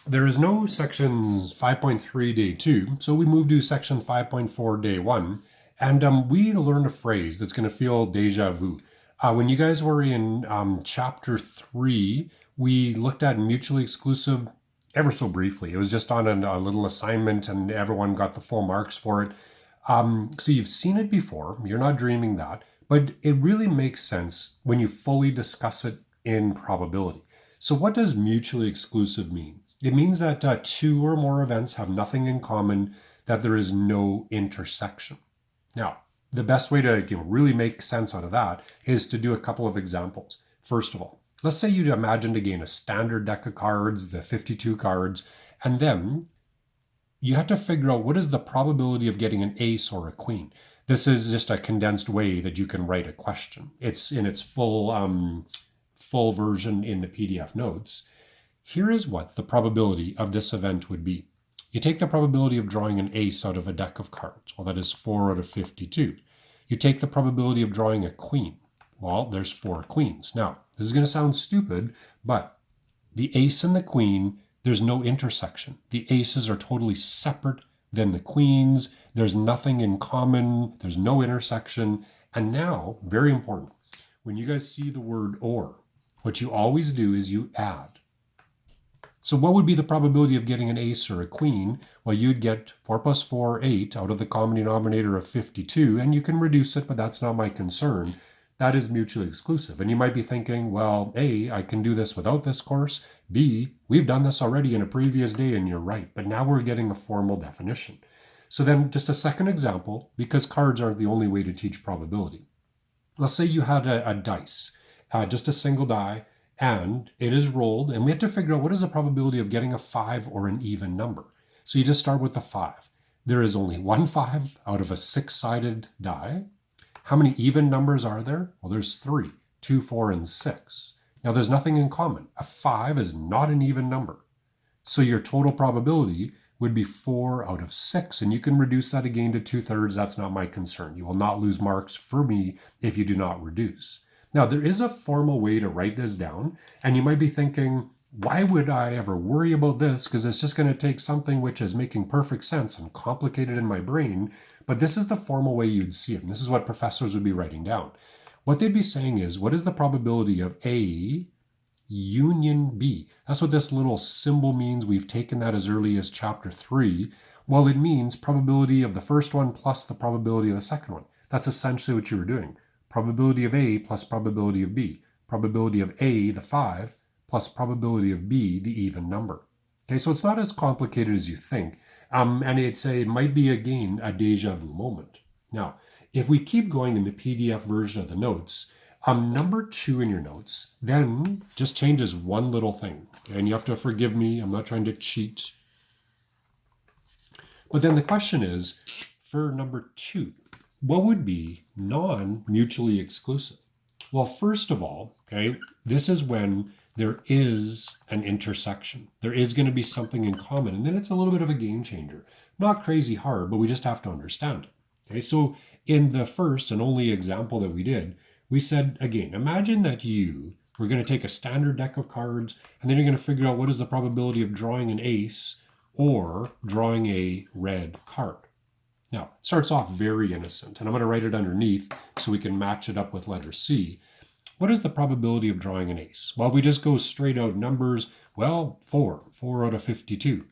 There is no section 5.3 day 2, so we move to section 5.4 day 1, and we learned a phrase that's going to feel deja vu. When you guys were in chapter 3, we looked at mutually exclusive ever so briefly. It was just on a little assignment and everyone got the full marks for it. So you've seen it before, you're not dreaming that, but it really makes sense when you fully discuss it in probability. So what does mutually exclusive mean? It means that two or more events have nothing in common, that there is no intersection. Now, the best way to really make sense out of that is to do a couple of examples. First of all, let's say you imagined again a standard deck of cards, the 52 cards, and then you have to figure out what is the probability of getting an ace or a queen. This is just a condensed way that you can write a question. It's in its full version in the PDF notes. Here is what the probability of this event would be. You take the probability of drawing an ace out of a deck of cards. Well, that is 4 out of 52. You take the probability of drawing a queen. Well, there's 4 queens. Now, this is going to sound stupid, but the ace and the queen, there's no intersection. The aces are totally separate than the queens. There's nothing in common. There's no intersection. And now, very important, when you guys see the word or, what you always do is you add. So what would be the probability of getting an ace or a queen? Well, you'd get 4 plus 4, 8 out of the common denominator of 52, and you can reduce it, but that's not my concern. That is mutually exclusive. And you might be thinking, well, A, I can do this without this course. B, we've done this already in a previous day, and you're right. But now we're getting a formal definition. So then just a second example, because cards aren't the only way to teach probability. Let's say you had a dice, just a single die, and it is rolled, and we have to figure out what is the probability of getting a 5 or an even number. So you just start with the 5. There is only one 5 out of a 6-sided die. How many even numbers are there? Well, there's 3, 2, 4, and 6. Now, there's nothing in common. A 5 is not an even number. So your total probability would be 4 out of 6, and you can reduce that again to 2/3. That's not my concern. You will not lose marks for me if you do not reduce. Now, there is a formal way to write this down, and you might be thinking, why would I ever worry about this? Because it's just going to take something which is making perfect sense and complicated in my brain. But this is the formal way you'd see it. And this is what professors would be writing down. What they'd be saying is, what is the probability of A union B? That's what this little symbol means. We've taken that as early as chapter 3. Well, it means probability of the first one plus the probability of the second one. That's essentially what you were doing. Probability of A plus probability of B. Probability of A, the 5, plus probability of B, the even number. Okay, so it's not as complicated as you think. And it might be, again, a deja vu moment. Now, if we keep going in the PDF version of the notes, number 2 in your notes then just changes one little thing. Okay? And you have to forgive me, I'm not trying to cheat. But then the question is, for number 2, what would be non-mutually exclusive? Well, first of all, okay, this is when there is an intersection. There is going to be something in common, and then it's a little bit of a game changer. Not crazy hard, but we just have to understand it. Okay, so in the first and only example that we did, we said, again, imagine that you were going to take a standard deck of cards, and then you're going to figure out what is the probability of drawing an ace or drawing a red card. Now, it starts off very innocent, and I'm going to write it underneath so we can match it up with letter C. What is the probability of drawing an ace? Well, we just go straight out numbers. Well, 4 out of 52.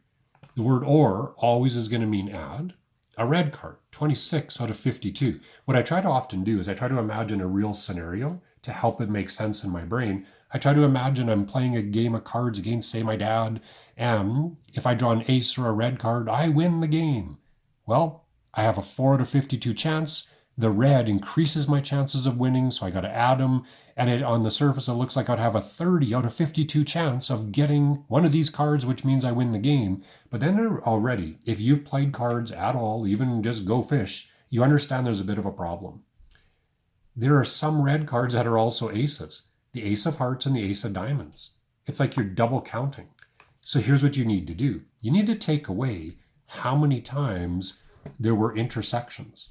The word or always is going to mean add. A red card, 26 out of 52. What I try to often do is I try to imagine a real scenario to help it make sense in my brain. I try to imagine I'm playing a game of cards against, say, my dad, and if I draw an ace or a red card, I win the game. Well, I have a 4 out of 52 chance. The red increases my chances of winning, so I got to add them. And on the surface, it looks like I'd have a 30 out of 52 chance of getting one of these cards, which means I win the game. But then already, if you've played cards at all, even just Go Fish, you understand there's a bit of a problem. There are some red cards that are also aces. The ace of hearts and the ace of diamonds. It's like you're double counting. So here's what you need to do. You need to take away how many times there were intersections.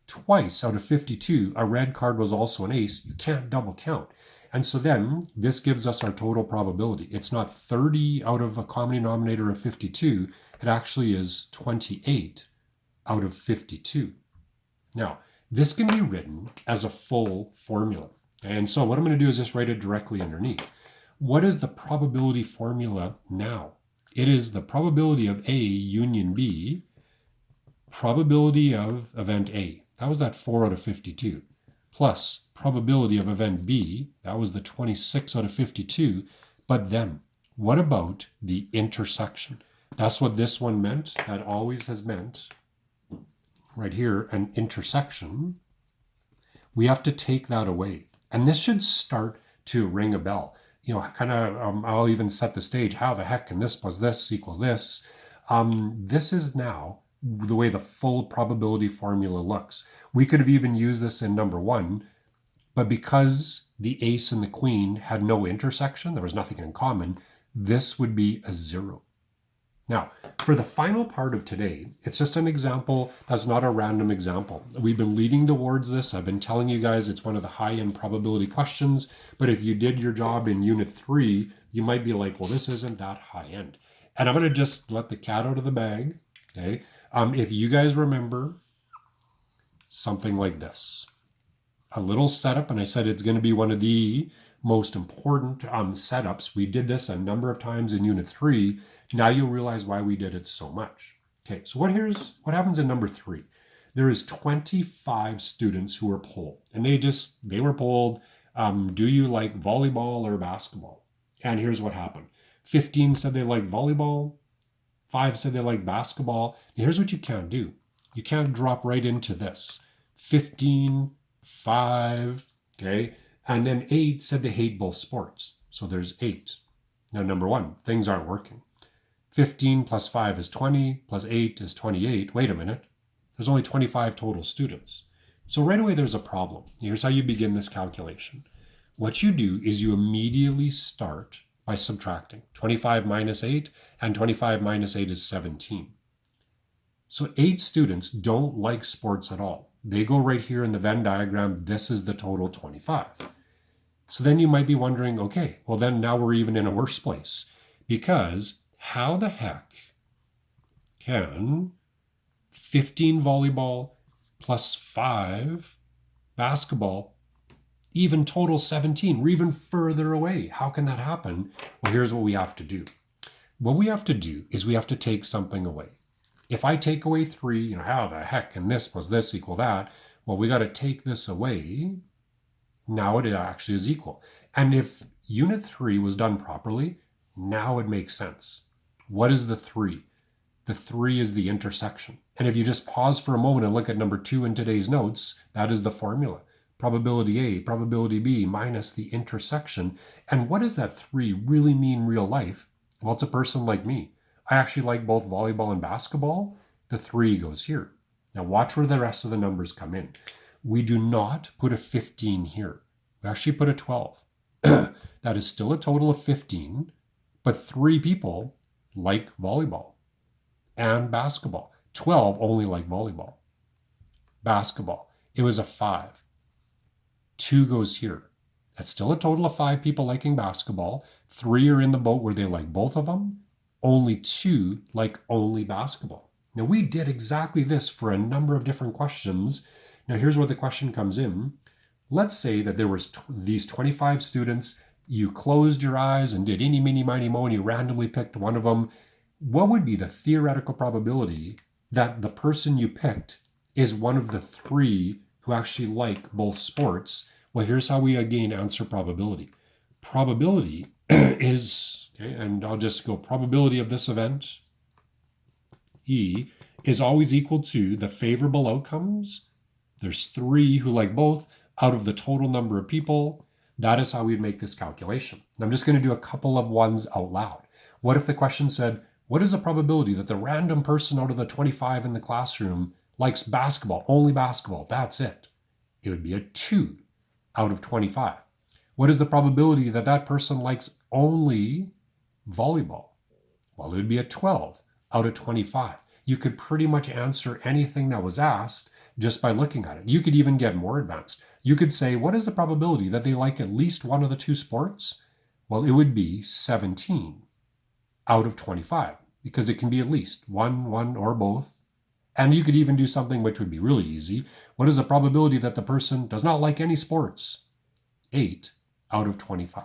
Twice out of 52, a red card was also an ace. You can't double count. And so then this gives us our total probability. It's not 30 out of a common denominator of 52. It actually is 28 out of 52. Now, this can be written as a full formula. And so what I'm going to do is just write it directly underneath. What is the probability formula now? It is the probability of A union B, probability of event A. That was that 4 out of 52. Plus probability of event B. That was the 26 out of 52. But then, what about the intersection? That's what this one meant. That always has meant, right here, an intersection. We have to take that away. And this should start to ring a bell. You know, kind of, I'll even set the stage. How the heck can this plus this equals this? This is now the way the full probability formula looks. We could have even used this in number 1, but because the ace and the queen had no intersection, there was nothing in common, this would be a 0. Now, for the final part of today, it's just an example that's not a random example. We've been leading towards this. I've been telling you guys it's one of the high-end probability questions, but if you did your job in Unit 3, you might be like, well, this isn't that high-end. And I'm going to just let the cat out of the bag, okay? If you guys remember something like this, a little setup, and I said it's going to be one of the most important setups. We did this a number of times in Unit 3. Now you'll realize why we did it so much. Okay, so what happens in number 3? There is 25 students who were polled, and they were polled, do you like volleyball or basketball? And here's what happened. 15 said they like volleyball, 5 said they like basketball. And here's what you can't do. You can't drop right into this. 15, 5, okay? And then 8 said they hate both sports. So there's 8. Now, number 1, things aren't working. 15 plus 5 is 20, plus 8 is 28. Wait a minute. There's only 25 total students. So right away, there's a problem. Here's how you begin this calculation. What you do is you immediately start by subtracting. 25 minus 8, and 25 minus 8 is 17. So 8 students don't like sports at all. They go right here in the Venn diagram. This is the total 25. So then you might be wondering, okay, well then now we're even in a worse place, because how the heck can 15 volleyball plus 5 basketball even total 17? We're even further away. How can that happen? Well, here's what we have to do. What we have to do is we have to take something away. If I take away 3, how the heck can this plus this equal that? Well, we got to take this away. Now it actually is equal. And if Unit 3 was done properly, now it makes sense. What is the 3? The 3 is the intersection. And if you just pause for a moment and look at number 2 in today's notes, that is the formula. Probability A, probability B minus the intersection. And what does that 3 really mean in real life? Well, it's a person like me. I actually like both volleyball and basketball. The 3 goes here. Now watch where the rest of the numbers come in. We do not put a 15 here. We actually put a 12. That is still a total of 15, but 3 people like volleyball and basketball. 12 only like volleyball. Basketball, it was a 5. 2 goes here. That's still a total of 5 people liking basketball. 3 are in the boat where they like both of them. Only 2 like only basketball. Now we did exactly this for a number of different questions. Now here's where the question comes in. Let's say that there was these 25 students. You closed your eyes and did eeny, meeny, miny, moe, and you randomly picked one of them. What would be the theoretical probability that the person you picked is one of the 3 who actually like both sports? Well, here's how we again answer probability. Probability is, okay, and I'll just go probability of this event, E, is always equal to the favorable outcomes. There's 3 who like both out of the total number of people. That is how we'd make this calculation. I'm just going to do a couple of ones out loud. What if the question said, what is the probability that the random person out of the 25 in the classroom likes basketball, only basketball? That's it. It would be a 2 out of 25. What is the probability that that person likes only volleyball? Well, it would be a 12 out of 25. You could pretty much answer anything that was asked just by looking at it. You could even get more advanced. You could say, what is the probability that they like at least one of the two sports? Well, it would be 17 out of 25, because it can be at least one, or both. And you could even do something which would be really easy. What is the probability that the person does not like any sports? 8 out of 25.